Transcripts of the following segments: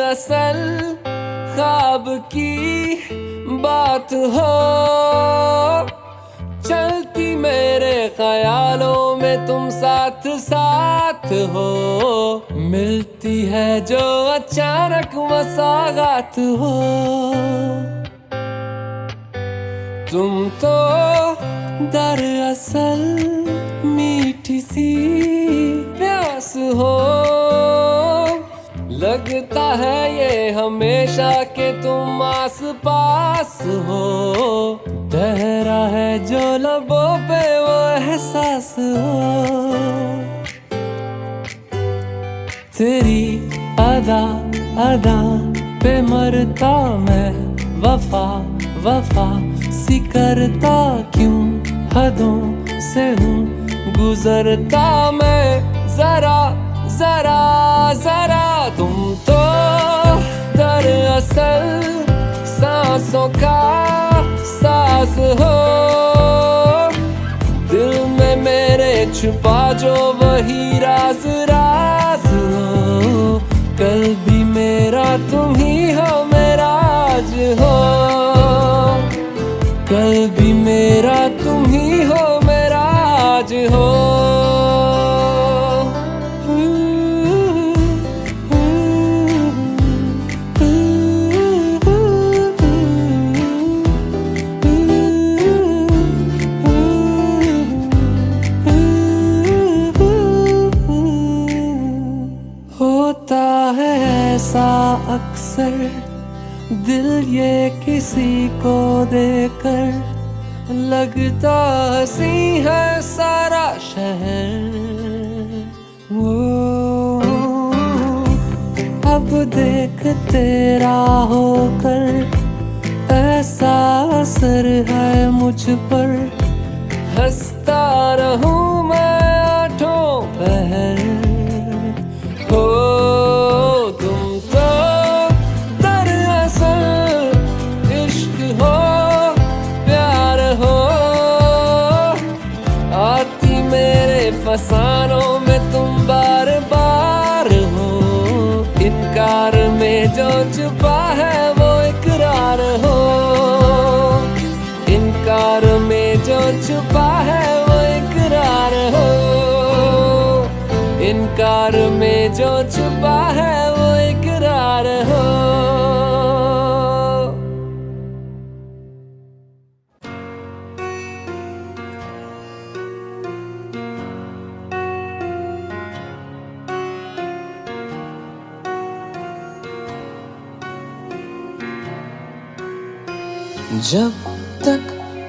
दरअसल ख्वाब की बात हो, चलती मेरे ख्यालों में तुम साथ साथ हो, मिलती है जो अचानक वो सौगात हो। तुम तो दरअसल मीठी सी प्यास हो, लगता है ये हमेशा के तुम आस पास हो, ठहरा है जो लबों पे वो एहसास हो। तेरी अदा अदा पे मरता मैं, वफा वफा सी करता क्यों, हदों से हूँ गुजरता मैं, जरा जरा जरा। तुम तो दरअसल सांसों का साज हो, दिल में मेरे छुपा जो वही राज राज हो, कल भी मेरा तुम ही हो, मेरा आज हो, कल भी मेरा तुम ही हो, मेरा आज हो। होता है ऐसा अक्सर दिल ये किसी को देकर, लगता हंसी है सारा शहर। वो अब देख तेरा होकर ऐसा असर है मुझ पर, हंसता रहूं मैं आठों पहर। हो तुम तो दरअसल इश्क हो, प्यार हो, आती मेरे फसानों में तुम बार बार हो, इनकार में जो छुपा है वो इकरार हो, इनकार में जो छुपा है वो इकरार हो, इनकार में जो छुपा है वो इकरार हो। जब तक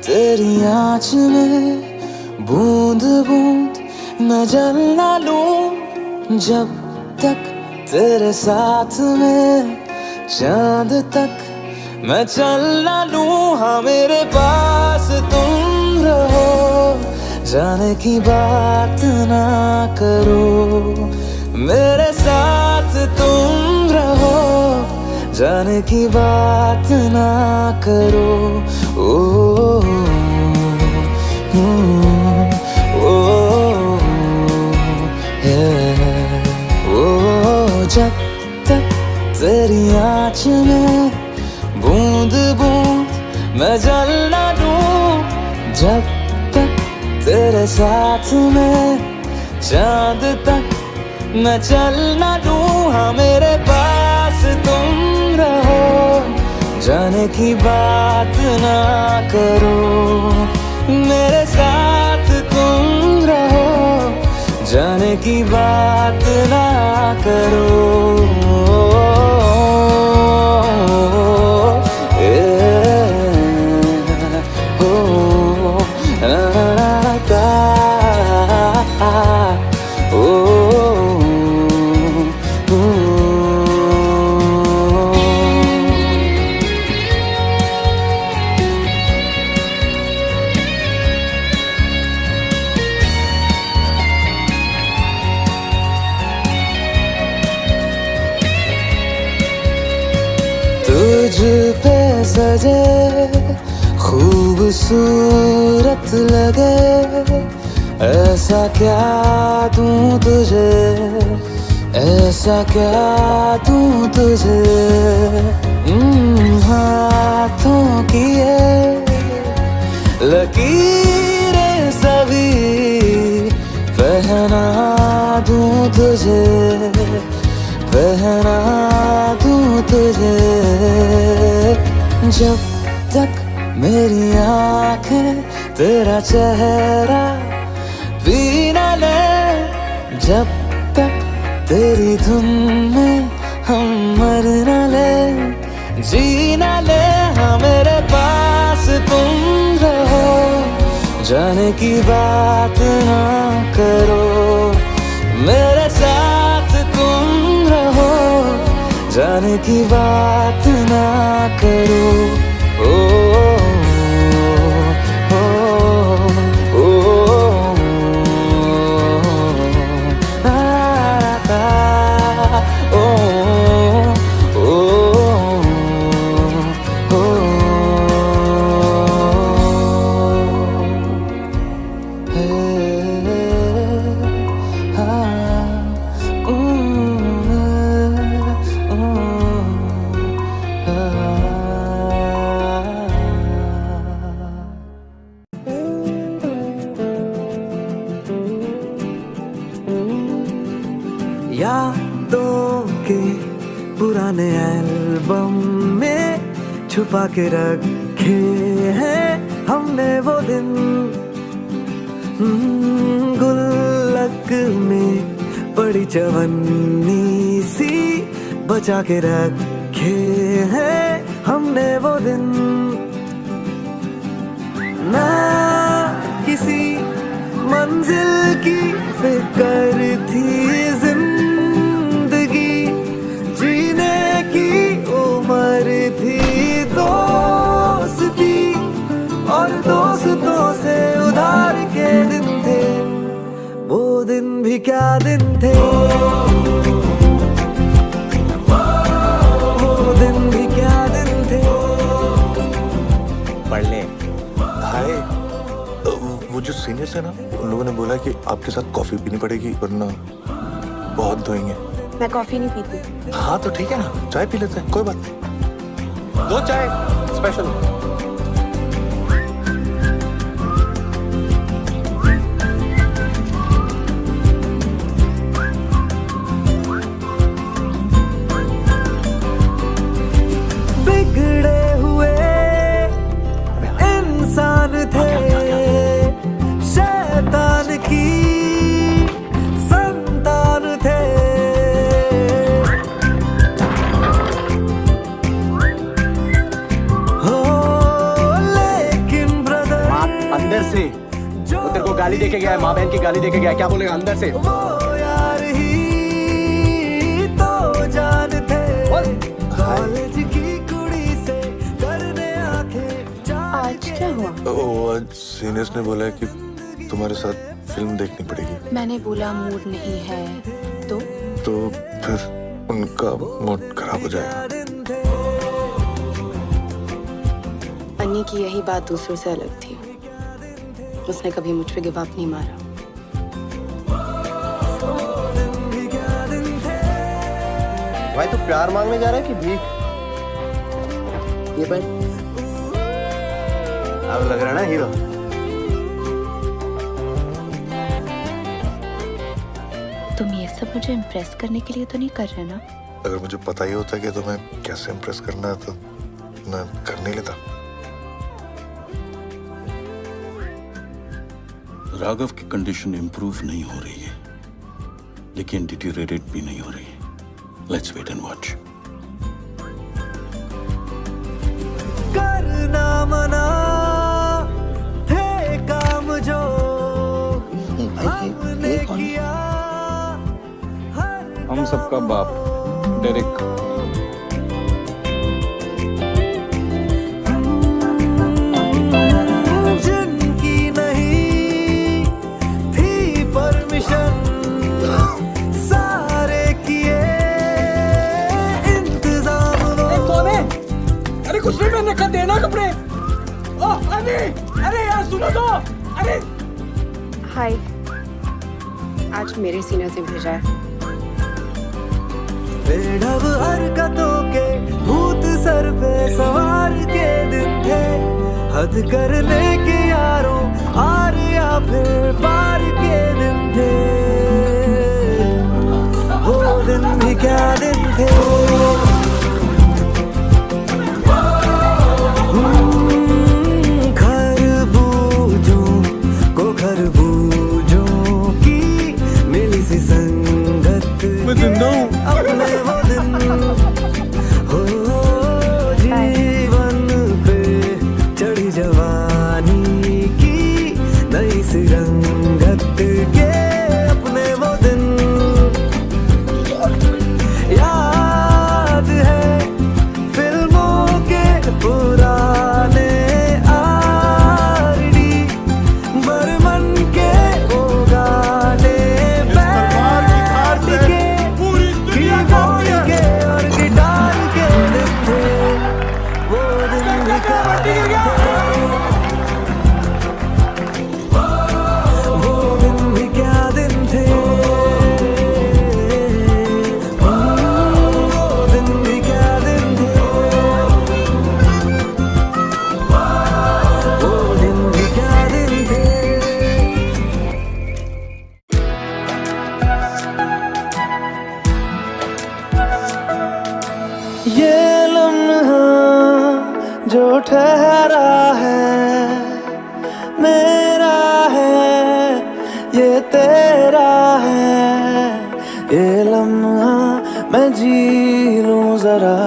तेरी आँच में बूंद बूंद मैं जल ना लूं, जब तक तेरे साथ में चांद तक मैं चल ना लूं, हाँ मेरे पास तुम रहो, जाने की बात ना करो, मेरे साथ तुम रहो, जाने की बात ना करो। ओ जब तक तेरी आँच में बूंद बूंद मैं जल ना लूं, जब तक तेरे साथ में चांद तक मैं चल ना लूं, हाँ मेरे पास तुम रहो, जाने की बात ना करो, मेरे साथ तुम रहो, जाने की बात ना करो। तुझ पे सजे खूबसूरत लगे, ऐसा क्या दूं तुझे, ऐसा क्या दूं तुझे हाथों की है लकीरें सभी पहना दूं तुझे पहना दूं तुझे जब तक मेरी आंखें तेरा चेहरा भी न ले जब तक तेरी धुन में हम मर न ले जी न ले हाँ मेरे पास तुम रहो जाने की बात ना करो मेरे साथ तुम रहो जाने की बात ना करो ओ यादों के पुराने एल्बम में छुपा के रखे हैं हमने वो दिन गुल्लक में पड़ी चवन्नी सी बचा के रखे हैं हमने वो दिन ना किसी मंजिल की फिक्र थी जिंदगी जीने की उम्र थी दोस्ती और दोस्तों से उधार के दिन थे वो दिन भी क्या दिन थे वो दिन भी क्या दिन थे पढ़ ले हाय वो जो सीनियर्स है ना उन लोगों ने बोला कि आपके साथ कॉफी पीनी पड़ेगी वरना बहुत धोएंगे। मैं कॉफी नहीं पीती। हाँ तो ठीक है ना चाय पी लेते हैं कोई बात नहीं। 2 चाय स्पेशल। बिगड़े हुए इंसान थे शैतान की संतान थे हो लेकिन ब्रदर अंदर से वो तेरे को गाली देके गया है माँ बहन की गाली देके गया है क्या बोलेगा अंदर से वो यार ही तो जान थे कॉलेज की कुड़ी से करने आंखें आज क्या हुआ? वो आज सीनियर्स ने बोला है कि तुम्हारे साथ फिल्म देखनी पड़ेगी। मैंने बोला मूड नहीं है तो फिर उनका मूड खराब हो जाएगा। अन्नी की यही बात दूसरों से अलग थी। उसने कभी मुझ पे गिव अप नहीं मारा। भाई तू प्यार मांगने जा रहा है कि भीख? ये भाई अब लग रहा है ना हीरो। तुम ये सब मुझे इम्प्रेस करने के लिए तो नहीं कर रहे ना? अगर मुझे पता ही होता कि तुम्हें कैसे इम्प्रेस करना है तो मैं कर नहीं लेता। राघव की कंडीशन इंप्रूव नहीं हो रही है लेकिन डिटीरियरेट भी नहीं हो रही है। Let's wait and watch. करना मना थे काम जो हमने किया हम सबका बाप डेरिक। जिनकी नहीं थी परमिशन सारे किए इंतजाम अरे कुछ नहीं मैंने कहा देना कपड़े। अरे यार सुनो तो। अरे हाय, आज मेरे सीनियर से भेजा है। बेढब हरकतों के भूत सर पे सवार के दिन थे, हद करने के यारों आर या फिर पार के दिन थे। वो दिन भी क्या दिन थे। खरबूजों को खरबूजों की मिली सी संगत अपने वो दिन हो, जीवन पे चढ़ी जवानी की नई सी रंगत के अपने वो दिन याद है फिल्मों के पुराने आरडी बर्मन के वो गाने बैठ के कीबोर्ड के और गिटार के दिन थे। वो दिन भी क्या दिन थे। वो दिन भी क्या दिन थे। वो दिन भी क्या दिन थे। वो दिन भी क्या दिन थे। ये लम्हा जो ठहरा है मेरा है, ये तेरा है। ये लम्हा मैं जी लूं जरा,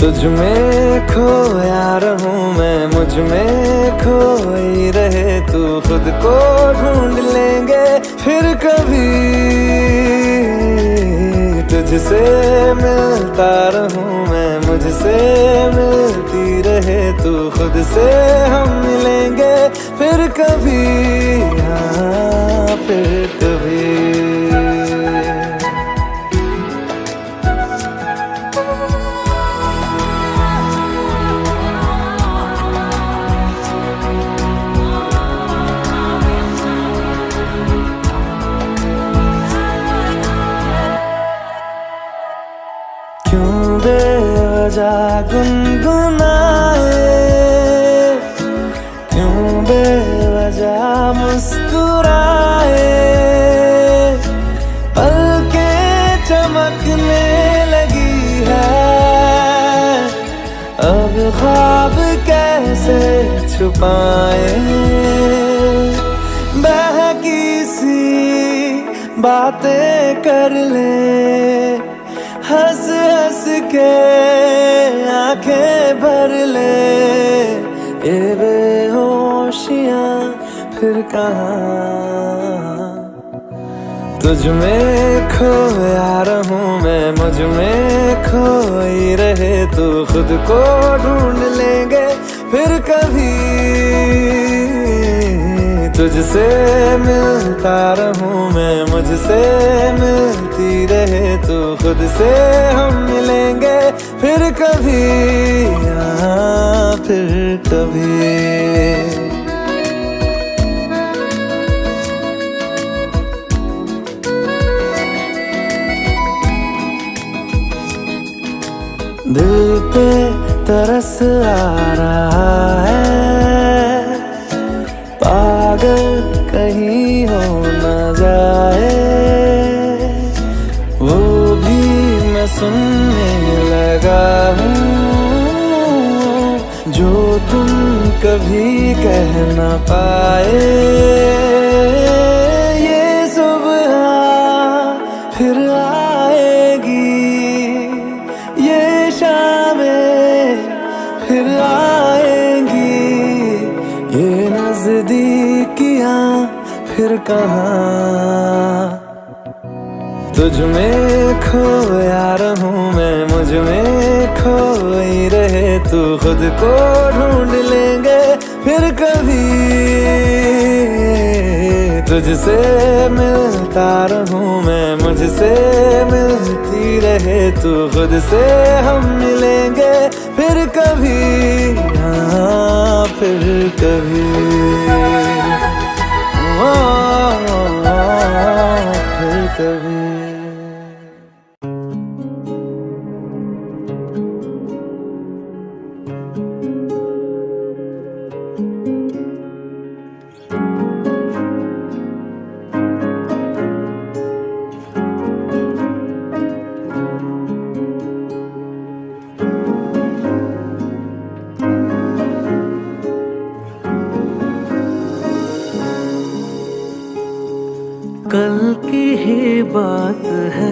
तुझ में खोया रहूं मैं, मुझ में खोई रहे तू। खुद को ढूंढ लेंगे फिर कभी, तुझसे मिलता रहूं मैं, मुझसे मिलती रहे तू। खुद से हम मिलेंगे फिर कभी, हाँ फिर कभी। क्यों बेवजह गुनगुनाए, क्यों बेवजह मुस्कुराए। पलकें चमकने लगी है, अब ख्वाब कैसे छुपाए। बहकी सी बातें कर ले, हंस हंस के आंखें भर ले। ये बेहोशियां फिर कहाँ, तुझ में खोया रहूं मैं, मुझ में खोई रहे तू। खुद को ढूंढ लेंगे फिर कभी, तुझसे मिलता रहूं मैं, मुझसे मिलती रहे तू। खुद से हम मिलेंगे फिर कभी, हाँ फिर कभी। दिल पे तरस आ रहा है, पागल कहीं हो न जाए। वो भी मैं सुनने लगा हूँ, जो तुम कभी कह न पाए। ये सुबह फिर आएगी, ये शामें फिर आएंगी। ये नजदीकियां फिर कहाँ, तुझ में खोया रहूं मैं, मुझ में खोई रहे तू। खुद को ढूंढ लेंगे फिर कभी, तुझसे मिलता रहूं मैं, मुझसे मिलती रहे तू। खुद से हम मिलेंगे फिर कभी, हाँ फिर कभी। फिर कभी। कल की ही बात है,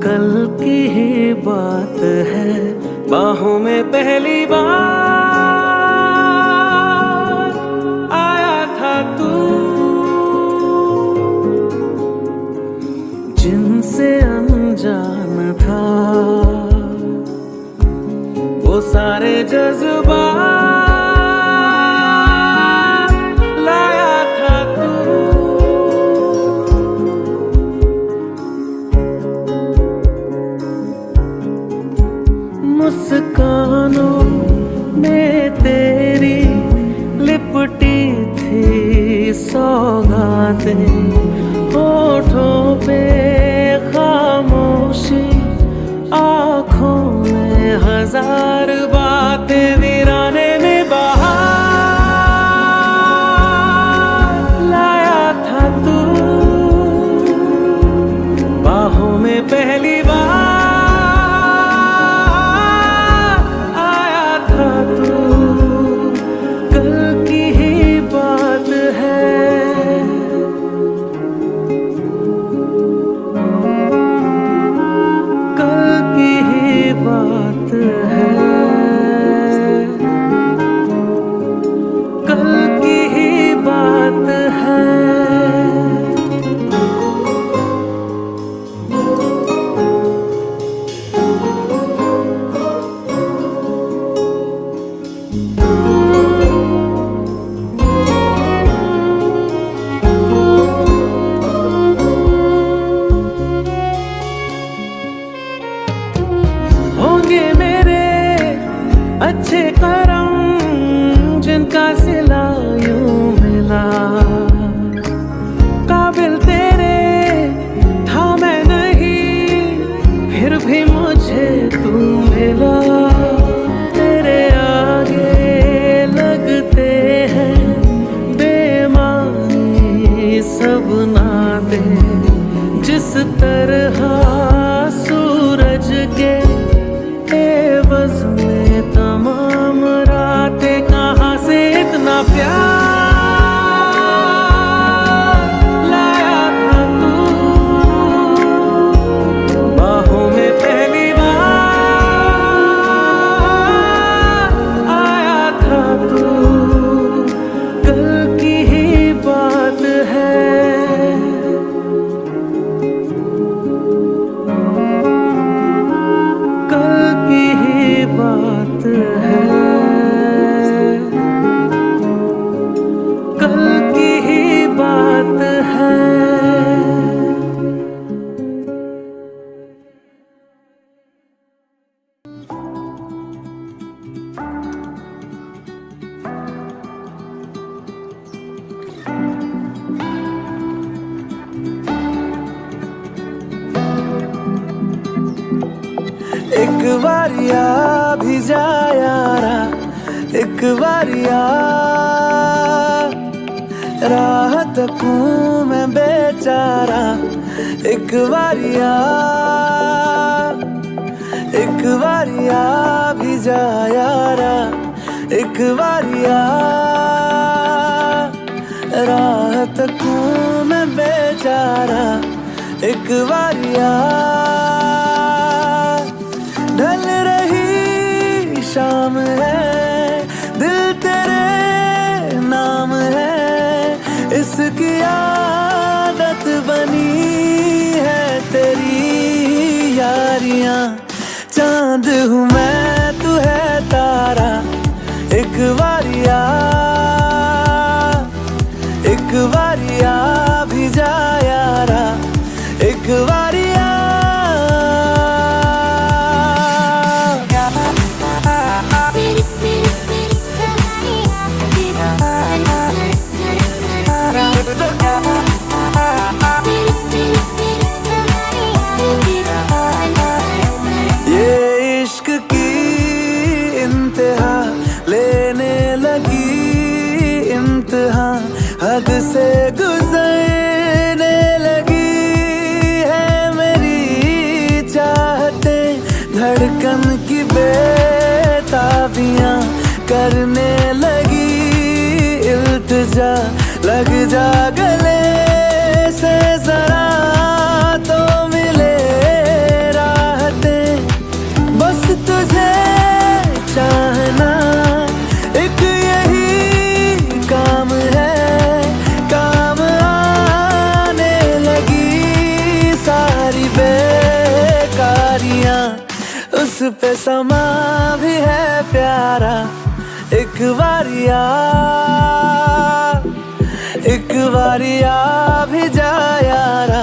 कल की ही बात है, बाहों में पहली बार आया था तू, जिनसे अनजान था वो सारे जज्बात लाया था तू। मुस्कानों में तेरी लिपटी थी सौगातें, होठों पे खामोशी, आँखों में हजार बातें, वीराने में बहार लाया था तू, बाहों में पहली बार आया था तू। कल की ही बात है, कल की ही बात है, कल की ही बात है। होंगे मेरे अच्छे करम जिनका सिला यूं मिला, काबिल तेरे था मैं नहीं, फिर भी मुझे तू मिला। तेरे आगे लगते हैं बेमानी सब नाते, जिस तरह सूरज के एवज में तमाम रातें, कहाँ से इतना प्यार लाया था तू, बाहों में पहली बार आया था तू। कल की ही बात है, कल की ही बात है, कल की ही बात है। एक बारिया भी जा यारा, एक बारिया राह तकूं मैं बेचारा, एक बारिया, एक बारिया भी जा यारा, एक बारिया राह तकूं मैं बेचारा, एक बारिया ढल रही शाम है, दिल तेरे नाम है, इसकी आदत बनी है तेरी यारियां। चांद हूँ मैं तू है तारा, एक बारिया, एक बारिया भी जा यारा, एक बारिया इंतहा लेने लगी, इम्तिहां हद से गुजरने लगी है मेरी चाहते, धड़कन की बेताबियां करने लगी, इल्तिजा लग जा गले से जरा तो मिले राहतें, बस तुझे चाहना एक यही काम है, काम आने लगी सारी बेकारियां, उस पे समा भी है प्यारा, एक बारिया भी जा यारा।